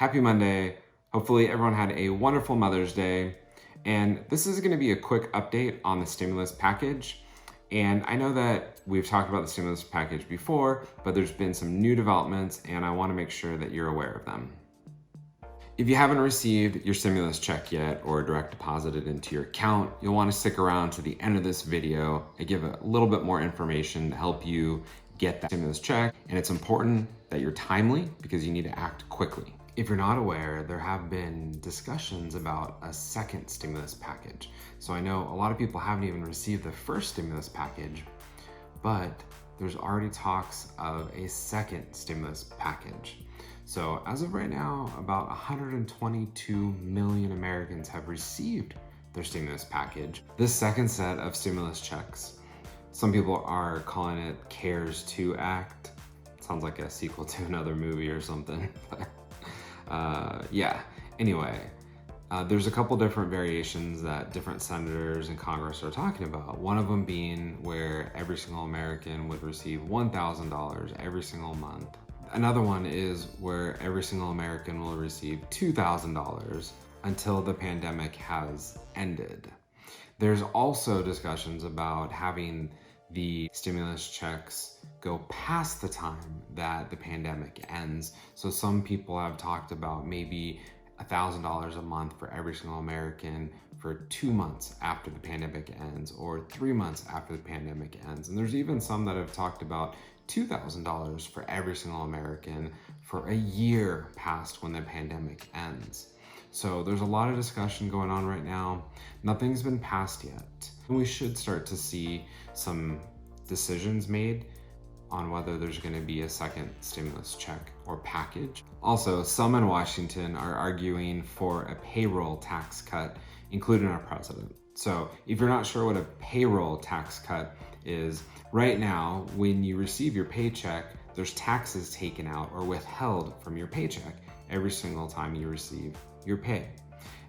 Happy Monday. Hopefully everyone had a wonderful Mother's Day. And this is gonna be a quick update on the stimulus package. And I know that we've talked about the stimulus package before, but there's been some new developments and I wanna make sure that you're aware of them. If you haven't received your stimulus check yet or direct deposited into your account, you'll wanna stick around to the end of this video. I give a little bit more information to help you get that stimulus check. And it's important that you're timely because you need to act quickly. If you're not aware, there have been discussions about a second stimulus package. So I know a lot of people haven't even received the first stimulus package, but there's already talks of a second stimulus package. So as of right now, about 122 million Americans have received their stimulus package. This second set of stimulus checks, some people are calling it CARES 2 Act. Sounds like a sequel to another movie or something. Yeah, anyway, there's a couple different variations that different senators in Congress are talking about. One of them being where every single American would receive $1,000 every single month. Another one is where every single American will receive $2,000 until the pandemic has ended. There's also discussions about having the stimulus checks go past the time that the pandemic ends. So some people have talked about maybe $1,000 a month for every single American for 2 months after the pandemic ends, or 3 months after the pandemic ends. And there's even some that have talked about $2,000 for every single American for a year past when the pandemic ends. So there's a lot of discussion going on right now. Nothing's been passed yet. And we should start to see some decisions made on whether there's going to be a second stimulus check or package. Also, some in Washington are arguing for a payroll tax cut, including our president. So if you're not sure what a payroll tax cut is, right now, when you receive your paycheck, there's taxes taken out or withheld from your paycheck every single time you receive your pay.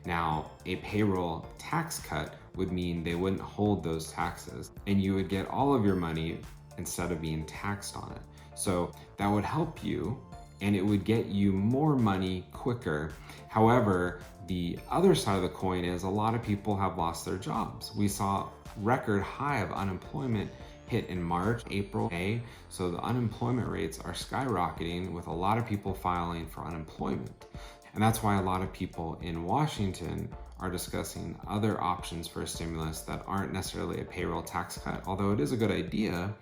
Now, a payroll tax cut would mean they wouldn't hold those taxes and you would get all of your money instead of being taxed on it. So that would help you and it would get you more money quicker. However, the other side of the coin is a lot of people have lost their jobs. We saw record high of unemployment hit in March, April, May. So the unemployment rates are skyrocketing with a lot of people filing for unemployment. And that's why a lot of people in Washington are discussing other options for a stimulus that aren't necessarily a payroll tax cut. Although it is a good idea,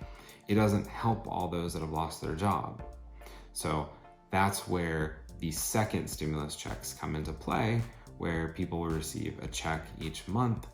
it doesn't help all those that have lost their job. So that's where the second stimulus checks come into play, where people will receive a check each month.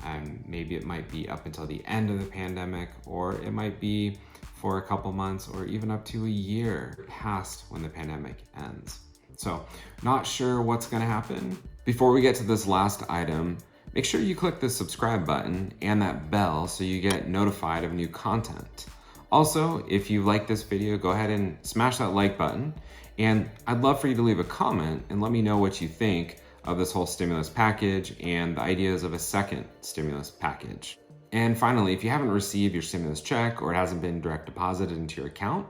And maybe it might be up until the end of the pandemic, or it might be for a couple months or even up to a year past when the pandemic ends. So not sure what's gonna happen. Before we get to this last item, make sure you click the subscribe button and that bell so you get notified of new content. Also, if you like this video, go ahead and smash that like button. And I'd love for you to leave a comment and let me know what you think of this whole stimulus package and the ideas of a second stimulus package. And finally, if you haven't received your stimulus check or it hasn't been direct deposited into your account,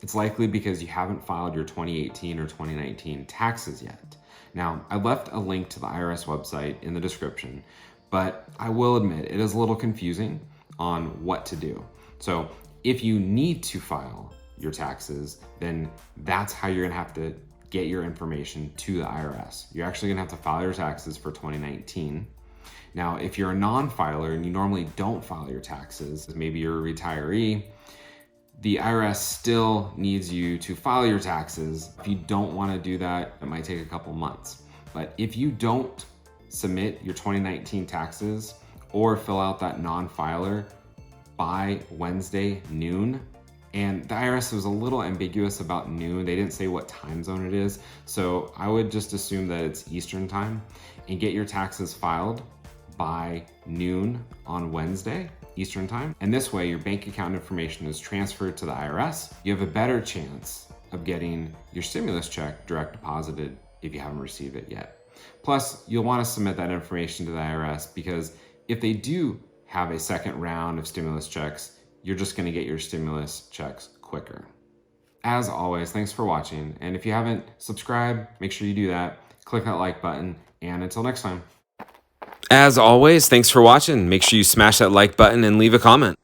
it's likely because you haven't filed your 2018 or 2019 taxes yet. Now, I left a link to the IRS website in the description, but I will admit it is a little confusing on what to do. So if you need to file your taxes, then that's how you're gonna have to get your information to the IRS. You're actually gonna have to file your taxes for 2019. Now, if you're a non-filer and you normally don't file your taxes, maybe you're a retiree, the IRS still needs you to file your taxes. If you don't wanna do that, it might take a couple months. But if you don't submit your 2019 taxes or fill out that non-filer by Wednesday noon, and the IRS was a little ambiguous about noon. They didn't say what time zone it is. So I would just assume that it's Eastern time and get your taxes filed by noon on Wednesday, Eastern time. And this way your bank account information is transferred to the IRS. You have a better chance of getting your stimulus check direct deposited if you haven't received it yet. Plus, you'll want to submit that information to the IRS because if they do have a second round of stimulus checks, you're just going to get your stimulus checks quicker. As always, thanks for watching. And if you haven't subscribed, make sure you do that. Click that like button. And until next time. As always, thanks for watching. Make sure you smash that like button and leave a comment.